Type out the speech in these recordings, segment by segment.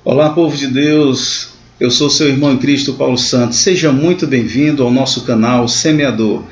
Olá, povo de Deus, eu sou seu irmão em Cristo, Paulo Santos. Seja muito bem-vindo ao nosso canal Semeador.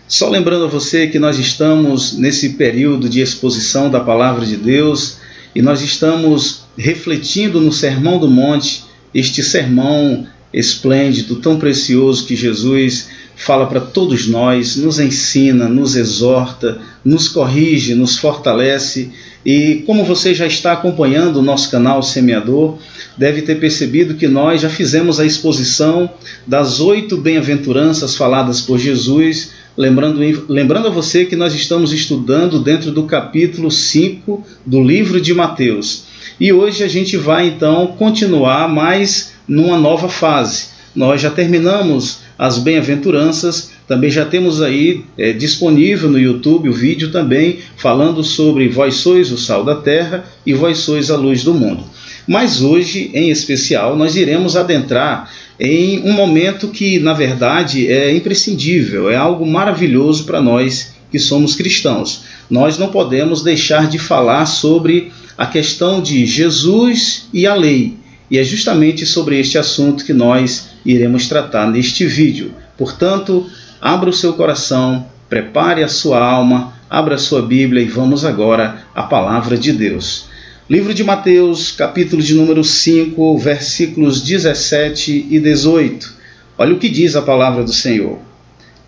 Só lembrando a você que nós estamos nesse período de exposição da Palavra de Deus e nós estamos refletindo no Sermão do Monte, este sermão esplêndido, tão precioso que Jesus fala para todos nós, nos ensina, nos exorta, nos corrige, nos fortalece. E como você já está acompanhando o nosso canal Semeador, deve ter percebido que nós já fizemos a exposição das 8 bem-aventuranças faladas por Jesus, lembrando a você que nós estamos estudando dentro do capítulo 5 do livro de Mateus. E hoje a gente vai então continuar mais numa nova fase. Nós já terminamos as bem-aventuranças, também já temos aí disponível no YouTube o vídeo também falando sobre vós sois o sal da terra e vós sois a luz do mundo. Mas hoje, em especial, nós iremos adentrar em um momento que, na verdade, é imprescindível, é algo maravilhoso para nós que somos cristãos. Nós não podemos deixar de falar sobre a questão de Jesus e a lei. E é justamente sobre este assunto que nós iremos tratar neste vídeo. Portanto, abra o seu coração, prepare a sua alma, abra a sua Bíblia e vamos agora à Palavra de Deus. Livro de Mateus, capítulo de número 5, versículos 17 e 18. Olha o que diz a Palavra do Senhor.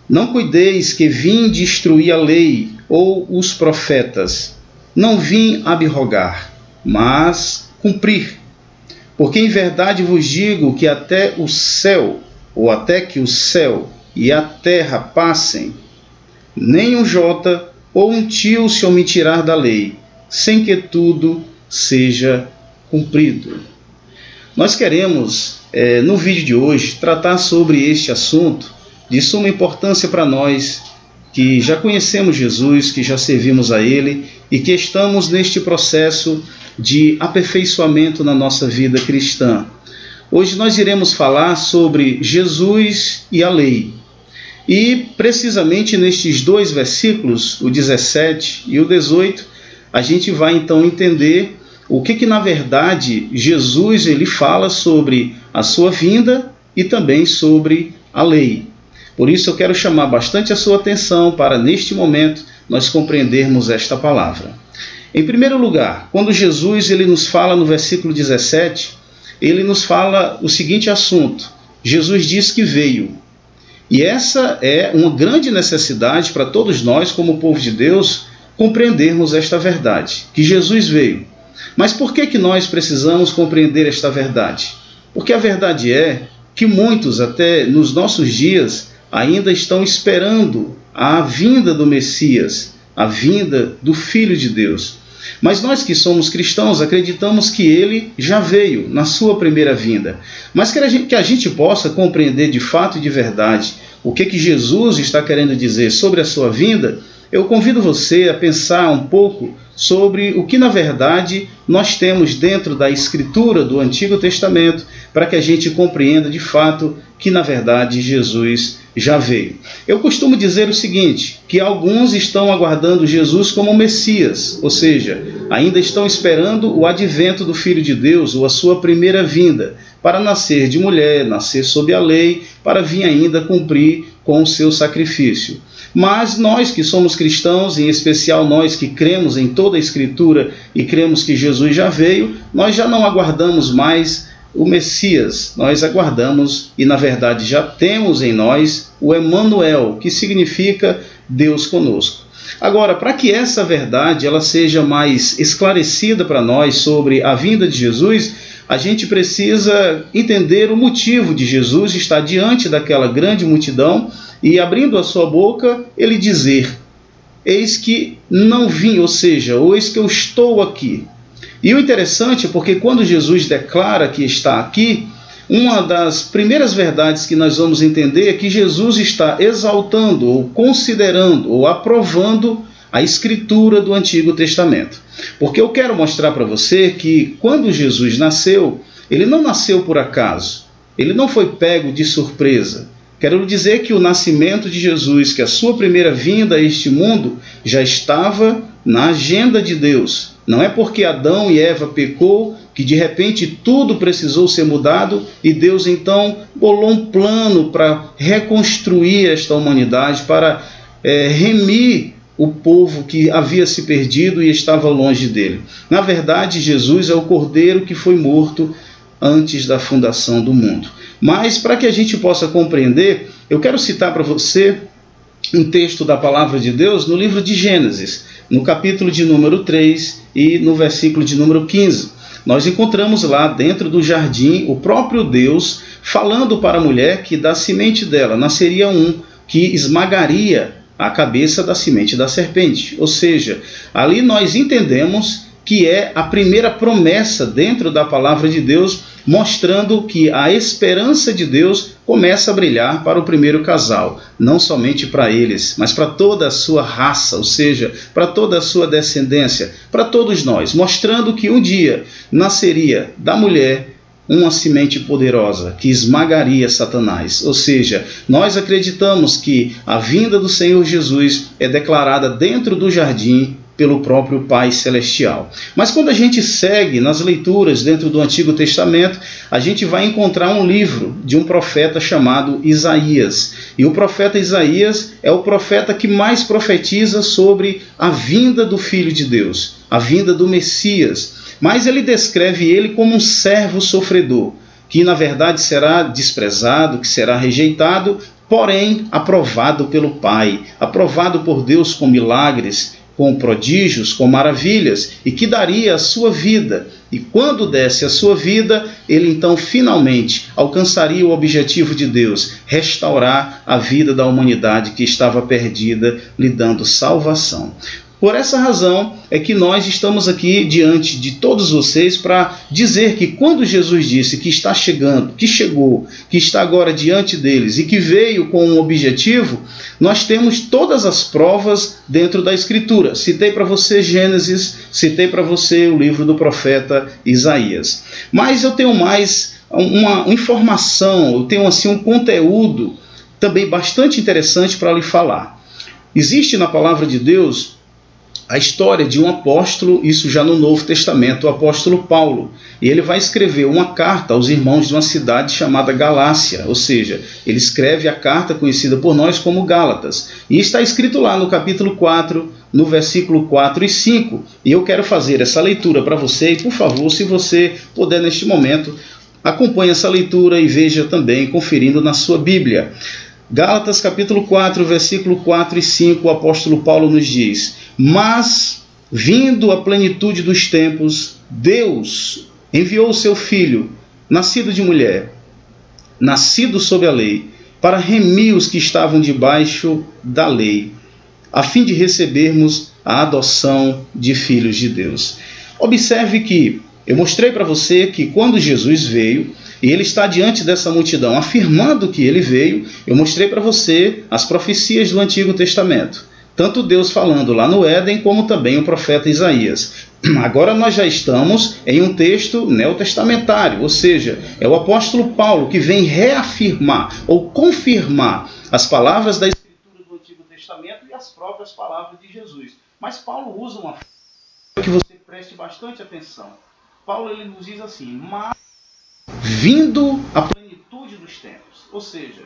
Não cuideis que vim destruir a lei ou os profetas. Não vim abrogar, mas cumprir. Porque em verdade vos digo que até que o céu e a terra passem, nem um jota ou um tio se omitirá da lei, sem que tudo seja cumprido. Nós queremos, no vídeo de hoje, tratar sobre este assunto de suma importância para nós, que já conhecemos Jesus, que já servimos a Ele e que estamos neste processo de aperfeiçoamento na nossa vida cristã. Hoje nós iremos falar sobre Jesus e a lei. E precisamente nestes 2 versículos, o 17 e o 18, a gente vai então entender o que na verdade Jesus ele fala sobre a sua vinda e também sobre a lei. Por isso eu quero chamar bastante a sua atenção para neste momento nós compreendermos esta palavra. Em primeiro lugar, quando Jesus ele nos fala no versículo 17, ele nos fala o seguinte assunto. Jesus diz que veio. E essa é uma grande necessidade para todos nós, como povo de Deus, compreendermos esta verdade, que Jesus veio. Mas por que nós precisamos compreender esta verdade? Porque a verdade é que muitos, até nos nossos dias, ainda estão esperando a vinda do Messias, a vinda do Filho de Deus. Mas nós que somos cristãos acreditamos que ele já veio na sua primeira vinda. Mas que a gente possa compreender de fato e de verdade o que Jesus está querendo dizer sobre a sua vinda, eu convido você a pensar um pouco sobre o que na verdade nós temos dentro da Escritura do Antigo Testamento para que a gente compreenda de fato que na verdade Jesus já veio. Eu costumo dizer o seguinte, que alguns estão aguardando Jesus como Messias, ou seja, ainda estão esperando o advento do Filho de Deus ou a sua primeira vinda, para nascer de mulher, nascer sob a lei, para vir ainda cumprir com o seu sacrifício. Mas nós que somos cristãos, em especial nós que cremos em toda a Escritura e cremos que Jesus já veio, nós já não aguardamos mais o Messias, nós aguardamos e na verdade já temos em nós o Emanuel, que significa Deus conosco. Agora, para que essa verdade ela seja mais esclarecida para nós sobre a vinda de Jesus, a gente precisa entender o motivo de Jesus estar diante daquela grande multidão e abrindo a sua boca, ele dizer, eis que não vim, ou seja, eis que eu estou aqui. E o interessante é porque quando Jesus declara que está aqui, uma das primeiras verdades que nós vamos entender é que Jesus está exaltando, ou considerando, ou aprovando a Escritura do Antigo Testamento. Porque eu quero mostrar para você que quando Jesus nasceu, ele não nasceu por acaso, ele não foi pego de surpresa. Quero dizer que o nascimento de Jesus, que a sua primeira vinda a este mundo, já estava na agenda de Deus. Não é porque Adão e Eva pecou que de repente tudo precisou ser mudado e Deus então bolou um plano para reconstruir esta humanidade, para remir o povo que havia se perdido e estava longe dele. Na verdade, Jesus é o Cordeiro que foi morto antes da fundação do mundo. Mas para que a gente possa compreender, eu quero citar para você um texto da palavra de Deus no livro de Gênesis, no capítulo de número 3 e no versículo de número 15. Nós encontramos lá dentro do jardim o próprio Deus falando para a mulher que da semente dela nasceria um que esmagaria a cabeça da semente da serpente. Ou seja, ali nós entendemos que é a primeira promessa dentro da palavra de Deus, mostrando que a esperança de Deus começa a brilhar para o primeiro casal, não somente para eles, mas para toda a sua raça, ou seja, para toda a sua descendência, para todos nós, mostrando que um dia nasceria da mulher uma semente poderosa que esmagaria Satanás. Ou seja, nós acreditamos que a vinda do Senhor Jesus é declarada dentro do jardim pelo próprio Pai Celestial. Mas quando a gente segue nas leituras dentro do Antigo Testamento, a gente vai encontrar um livro de um profeta chamado Isaías. E o profeta Isaías é o profeta que mais profetiza sobre a vinda do Filho de Deus, a vinda do Messias. Mas ele descreve ele como um servo sofredor, que na verdade será desprezado, que será rejeitado, porém aprovado pelo Pai, aprovado por Deus com milagres, com prodígios, com maravilhas, e que daria a sua vida. E quando desse a sua vida, ele então finalmente alcançaria o objetivo de Deus, restaurar a vida da humanidade que estava perdida, lhe dando salvação. Por essa razão é que nós estamos aqui diante de todos vocês para dizer que quando Jesus disse que está chegando, que chegou, que está agora diante deles e que veio com um objetivo, nós temos todas as provas dentro da Escritura. Citei para você Gênesis, citei para você o livro do profeta Isaías. Mas eu tenho mais uma informação, eu tenho assim um conteúdo também bastante interessante para lhe falar. Existe na palavra de Deus a história de um apóstolo, isso já no Novo Testamento, o apóstolo Paulo. E ele vai escrever uma carta aos irmãos de uma cidade chamada Galácia, ou seja, ele escreve a carta conhecida por nós como Gálatas. E está escrito lá no capítulo 4, no versículo 4 e 5. E eu quero fazer essa leitura para você, e por favor, se você puder neste momento, acompanhe essa leitura e veja também, conferindo na sua Bíblia. Gálatas capítulo 4, versículo 4 e 5, o apóstolo Paulo nos diz: mas, vindo a plenitude dos tempos, Deus enviou o seu Filho, nascido de mulher, nascido sob a lei, para remir os que estavam debaixo da lei, a fim de recebermos a adoção de filhos de Deus. Observe que eu mostrei para você que quando Jesus veio, e ele está diante dessa multidão afirmando que ele veio, eu mostrei para você as profecias do Antigo Testamento. Tanto Deus falando lá no Éden, como também o profeta Isaías. Agora nós já estamos em um texto neotestamentário, ou seja, é o apóstolo Paulo que vem reafirmar ou confirmar as palavras da Escritura do Antigo Testamento e as próprias palavras de Jesus. Mas Paulo usa uma frase que você preste bastante atenção. Paulo ele nos diz assim: mas vindo a plenitude dos tempos, ou seja,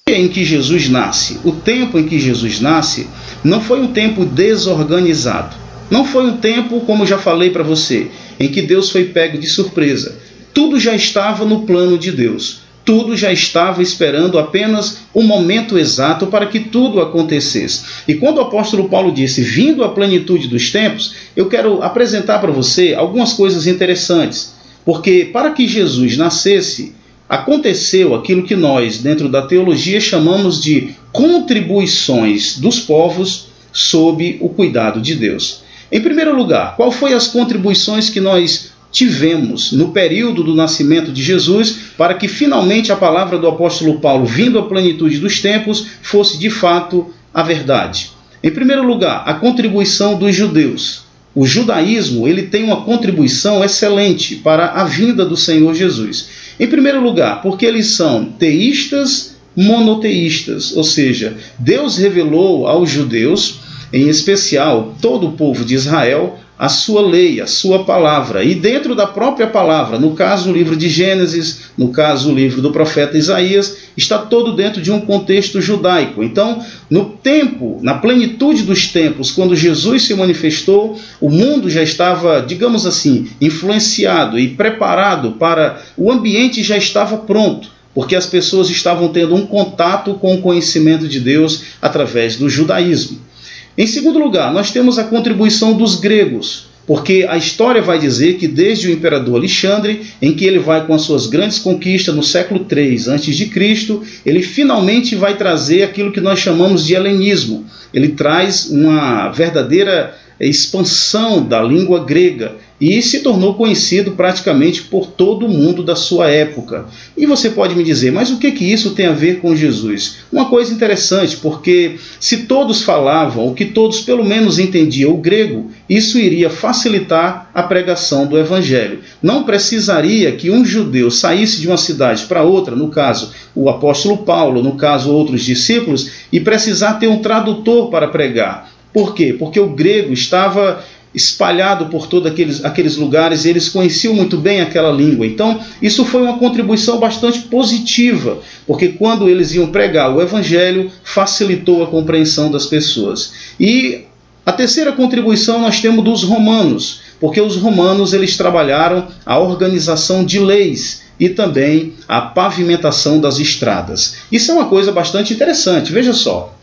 em que Jesus nasce, o tempo em que Jesus nasce, não foi um tempo desorganizado. Não foi um tempo, como já falei para você, em que Deus foi pego de surpresa. Tudo já estava no plano de Deus. Tudo já estava esperando apenas o momento exato para que tudo acontecesse. E quando o apóstolo Paulo disse, vindo a plenitude dos tempos, eu quero apresentar para você algumas coisas interessantes. Porque para que Jesus nascesse, aconteceu aquilo que nós, dentro da teologia, chamamos de contribuições dos povos sob o cuidado de Deus. Em primeiro lugar, qual foi as contribuições que nós tivemos no período do nascimento de Jesus para que finalmente a palavra do apóstolo Paulo, vindo à plenitude dos tempos, fosse de fato a verdade? Em primeiro lugar, a contribuição dos judeus. O judaísmo ele tem uma contribuição excelente para a vinda do Senhor Jesus. Em primeiro lugar, porque eles são teístas monoteístas, ou seja, Deus revelou aos judeus, em especial todo o povo de Israel, a sua lei, a sua palavra. E dentro da própria palavra, no caso o livro de Gênesis, no caso o livro do profeta Isaías, está todo dentro de um contexto judaico. Então, no tempo, na plenitude dos tempos, quando Jesus se manifestou, o mundo já estava, digamos assim, influenciado e preparado para... O ambiente já estava pronto, porque as pessoas estavam tendo um contato com o conhecimento de Deus através do judaísmo. Em segundo lugar, nós temos a contribuição dos gregos, porque a história vai dizer que desde o imperador Alexandre, em que ele vai com as suas grandes conquistas no século III a.C., ele finalmente vai trazer aquilo que nós chamamos de helenismo. Ele traz uma verdadeira expansão da língua grega e se tornou conhecido praticamente por todo o mundo da sua época. E você pode me dizer, mas o que isso tem a ver com Jesus? Uma coisa interessante, porque se todos falavam, ou que todos pelo menos entendiam o grego, isso iria facilitar a pregação do evangelho. Não precisaria que um judeu saísse de uma cidade para outra, no caso o apóstolo Paulo, no caso outros discípulos, e precisar ter um tradutor para pregar. Por quê? Porque o grego estava espalhado por todos aqueles lugares, e eles conheciam muito bem aquela língua. Então, isso foi uma contribuição bastante positiva, porque quando eles iam pregar o evangelho, facilitou a compreensão das pessoas. E a terceira contribuição nós temos dos romanos, porque os romanos eles trabalharam a organização de leis e também a pavimentação das estradas. Isso é uma coisa bastante interessante, veja só.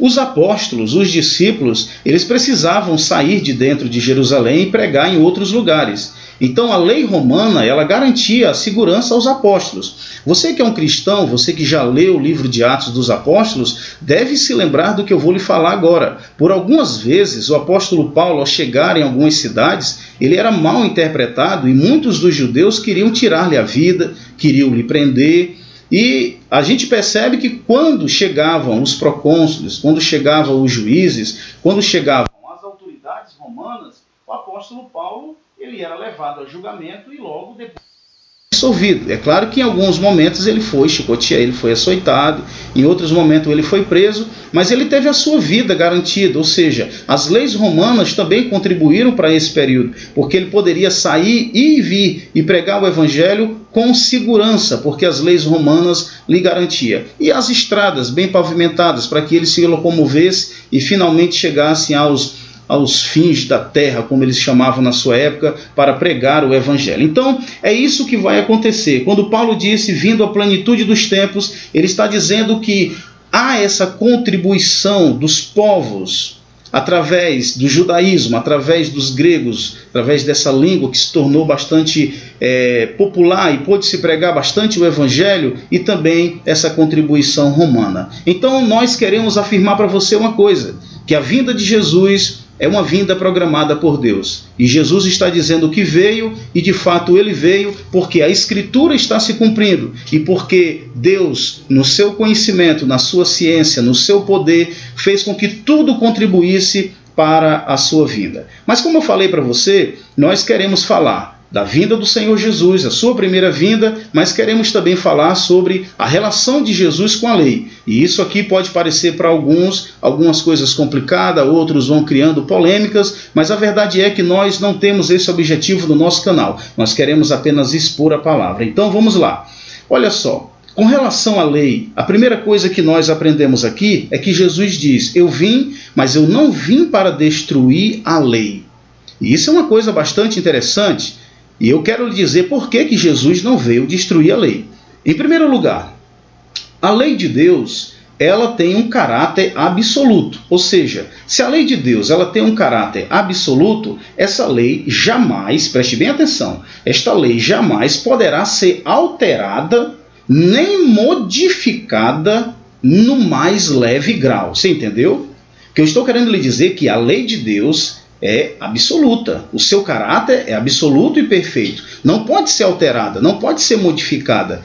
Os apóstolos, os discípulos, eles precisavam sair de dentro de Jerusalém e pregar em outros lugares. Então a lei romana, ela garantia a segurança aos apóstolos. Você que é um cristão, você que já leu o livro de Atos dos Apóstolos, deve se lembrar do que eu vou lhe falar agora. Por algumas vezes, o apóstolo Paulo, ao chegar em algumas cidades, ele era mal interpretado e muitos dos judeus queriam tirar-lhe a vida, queriam lhe prender. E a gente percebe que quando chegavam os procônsules, quando chegavam os juízes, quando chegavam as autoridades romanas, o apóstolo Paulo ele era levado a julgamento e logo depois absolvido. É claro que em alguns momentos ele foi chicoteado, ele foi açoitado, em outros momentos ele foi preso, mas ele teve a sua vida garantida, ou seja, as leis romanas também contribuíram para esse período, porque ele poderia sair e vir e pregar o evangelho com segurança, porque as leis romanas lhe garantiam. E as estradas bem pavimentadas, para que ele se locomovesse e finalmente chegasse aos fins da terra, como eles chamavam na sua época, para pregar o evangelho. Então, é isso que vai acontecer. Quando Paulo disse, vindo à plenitude dos tempos, ele está dizendo que há essa contribuição dos povos, através do judaísmo, através dos gregos, através dessa língua que se tornou bastante popular e pôde se pregar bastante o evangelho, e também essa contribuição romana. Então, nós queremos afirmar para você uma coisa, que a vinda de Jesus é uma vinda programada por Deus. E Jesus está dizendo que veio, e de fato ele veio, porque a Escritura está se cumprindo, e porque Deus, no seu conhecimento, na sua ciência, no seu poder, fez com que tudo contribuísse para a sua vinda. Mas como eu falei para você, nós queremos falar da vinda do Senhor Jesus, a sua primeira vinda, mas queremos também falar sobre a relação de Jesus com a lei. E isso aqui pode parecer para algumas coisas complicadas, outros vão criando polêmicas, mas a verdade é que nós não temos esse objetivo no nosso canal. Nós queremos apenas expor a palavra. Então vamos lá. Olha só, com relação à lei, a primeira coisa que nós aprendemos aqui é que Jesus diz, eu vim, mas eu não vim para destruir a lei. E isso é uma coisa bastante interessante. E eu quero lhe dizer por que Jesus não veio destruir a lei. Em primeiro lugar, a lei de Deus, ela tem um caráter absoluto. Ou seja, se a lei de Deus ela tem um caráter absoluto, essa lei jamais, preste bem atenção, esta lei jamais poderá ser alterada nem modificada no mais leve grau. Você entendeu? O que eu estou querendo lhe dizer é que a lei de Deus é absoluta, o seu caráter é absoluto e perfeito, não pode ser alterada, não pode ser modificada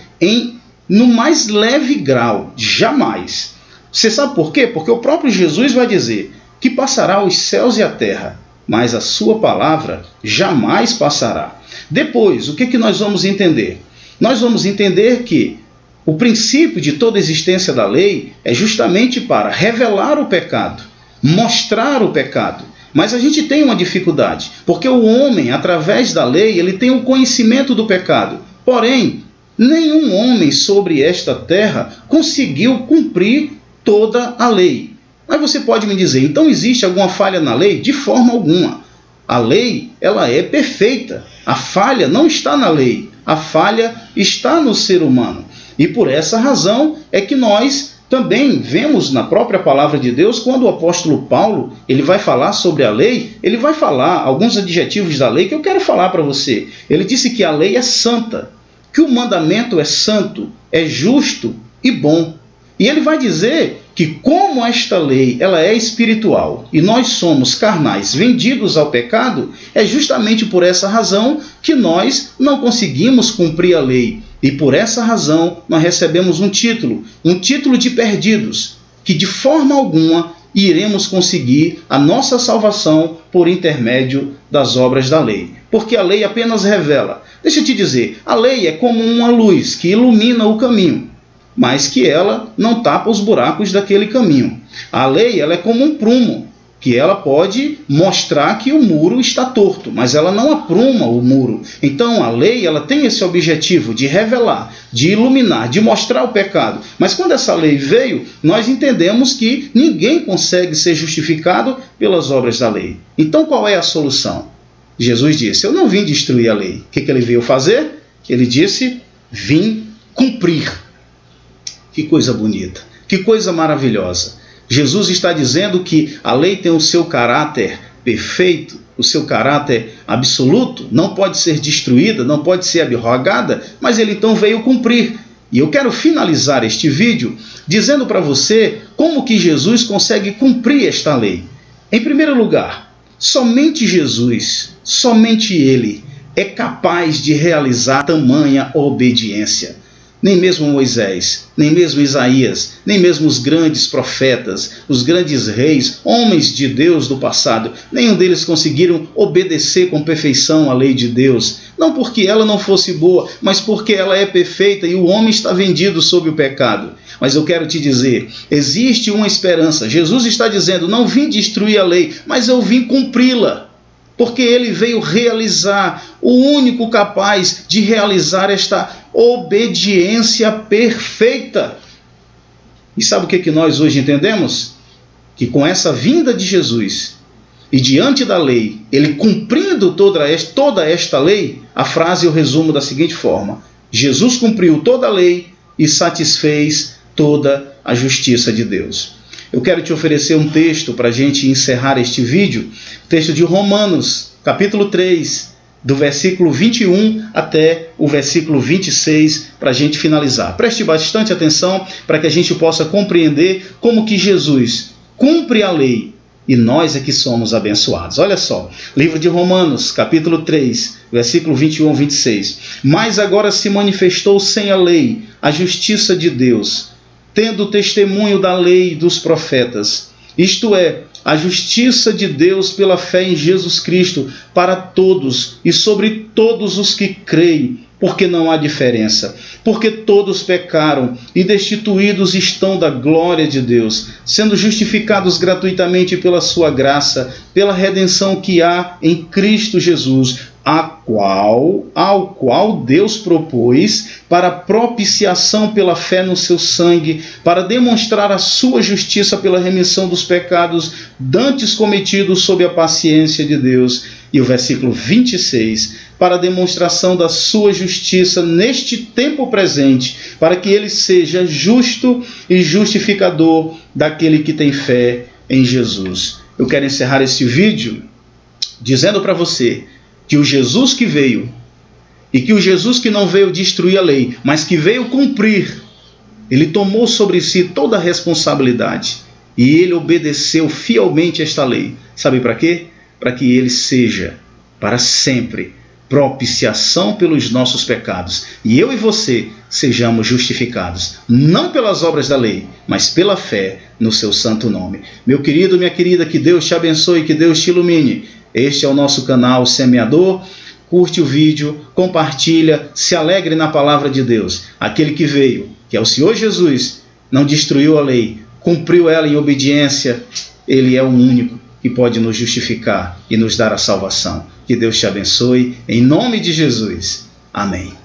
no mais leve grau, jamais. Você sabe por quê? Porque o próprio Jesus vai dizer que passará os céus e a terra, mas a sua palavra jamais passará. Depois, o que nós vamos entender? Nós vamos entender que o princípio de toda a existência da lei é justamente para revelar o pecado, mostrar o pecado. Mas a gente tem uma dificuldade, porque o homem, através da lei, ele tem o conhecimento do pecado. Porém, nenhum homem sobre esta terra conseguiu cumprir toda a lei. Mas você pode me dizer, então existe alguma falha na lei? De forma alguma. A lei, ela é perfeita. A falha não está na lei. A falha está no ser humano. E por essa razão é que nós também vemos na própria palavra de Deus, quando o apóstolo Paulo ele vai falar sobre a lei, ele vai falar alguns adjetivos da lei que eu quero falar para você. Ele disse que a lei é santa, que o mandamento é santo, é justo e bom. E ele vai dizer que como esta lei ela é espiritual e nós somos carnais vendidos ao pecado, é justamente por essa razão que nós não conseguimos cumprir a lei. E por essa razão nós recebemos um título de perdidos, que de forma alguma iremos conseguir a nossa salvação por intermédio das obras da lei. Porque a lei apenas revela. Deixa eu te dizer, a lei é como uma luz que ilumina o caminho, mas que ela não tapa os buracos daquele caminho. A lei ela é como um prumo, que ela pode mostrar que o muro está torto, mas ela não apruma o muro. Então a lei ela tem esse objetivo de revelar, de iluminar, de mostrar o pecado. Mas quando essa lei veio, nós entendemos que ninguém consegue ser justificado pelas obras da lei. Então qual é a solução? Jesus disse, eu não vim destruir a lei. O que ele veio fazer? Ele disse, vim cumprir. Que coisa bonita, que coisa maravilhosa. Jesus está dizendo que a lei tem o seu caráter perfeito, o seu caráter absoluto, não pode ser destruída, não pode ser abrogada, mas ele então veio cumprir. E eu quero finalizar este vídeo dizendo para você como que Jesus consegue cumprir esta lei. Em primeiro lugar, somente Jesus, somente Ele é capaz de realizar tamanha obediência. Nem mesmo Moisés, nem mesmo Isaías, nem mesmo os grandes profetas, os grandes reis, homens de Deus do passado, nenhum deles conseguiram obedecer com perfeição a lei de Deus. Não porque ela não fosse boa, mas porque ela é perfeita e o homem está vendido sob o pecado. Mas eu quero te dizer, existe uma esperança. Jesus está dizendo, não vim destruir a lei, mas eu vim cumpri-la. Porque ele veio realizar, o único capaz de realizar esta obediência perfeita. E sabe o que nós hoje entendemos? Que com essa vinda de Jesus e diante da lei, ele cumprindo toda esta lei, a frase eu resumo da seguinte forma: Jesus cumpriu toda a lei e satisfez toda a justiça de Deus. Eu quero te oferecer um texto para a gente encerrar este vídeo, texto de Romanos, capítulo 3, do versículo 21 até o versículo 26, para a gente finalizar. Preste bastante atenção para que a gente possa compreender como que Jesus cumpre a lei e nós é que somos abençoados. Olha só, livro de Romanos, capítulo 3, versículo 21 a 26. Mas agora se manifestou sem a lei a justiça de Deus, tendo testemunho da lei e dos profetas, isto é, a justiça de Deus pela fé em Jesus Cristo para todos e sobre todos os que creem, porque não há diferença, porque todos pecaram e destituídos estão da glória de Deus, sendo justificados gratuitamente pela sua graça, pela redenção que há em Cristo Jesus, ao qual Deus propôs para propiciação pela fé no seu sangue, para demonstrar a sua justiça pela remissão dos pecados dantes cometidos sob a paciência de Deus. E o versículo 26, para a demonstração da sua justiça neste tempo presente, para que ele seja justo e justificador daquele que tem fé em Jesus. Eu quero encerrar este vídeo dizendo para você que o Jesus que veio, e que o Jesus que não veio destruir a lei, mas que veio cumprir, ele tomou sobre si toda a responsabilidade e ele obedeceu fielmente esta lei. Sabe para quê? Para que ele seja, para sempre, propiciação pelos nossos pecados. E eu e você sejamos justificados, não pelas obras da lei, mas pela fé no seu santo nome. Meu querido, minha querida, que Deus te abençoe, que Deus te ilumine. Este é o nosso canal Semeador. Curte o vídeo, compartilha, se alegre na palavra de Deus. Aquele que veio, que é o Senhor Jesus, não destruiu a lei, cumpriu ela em obediência. Ele é o único que pode nos justificar e nos dar a salvação. Que Deus te abençoe, em nome de Jesus. Amém.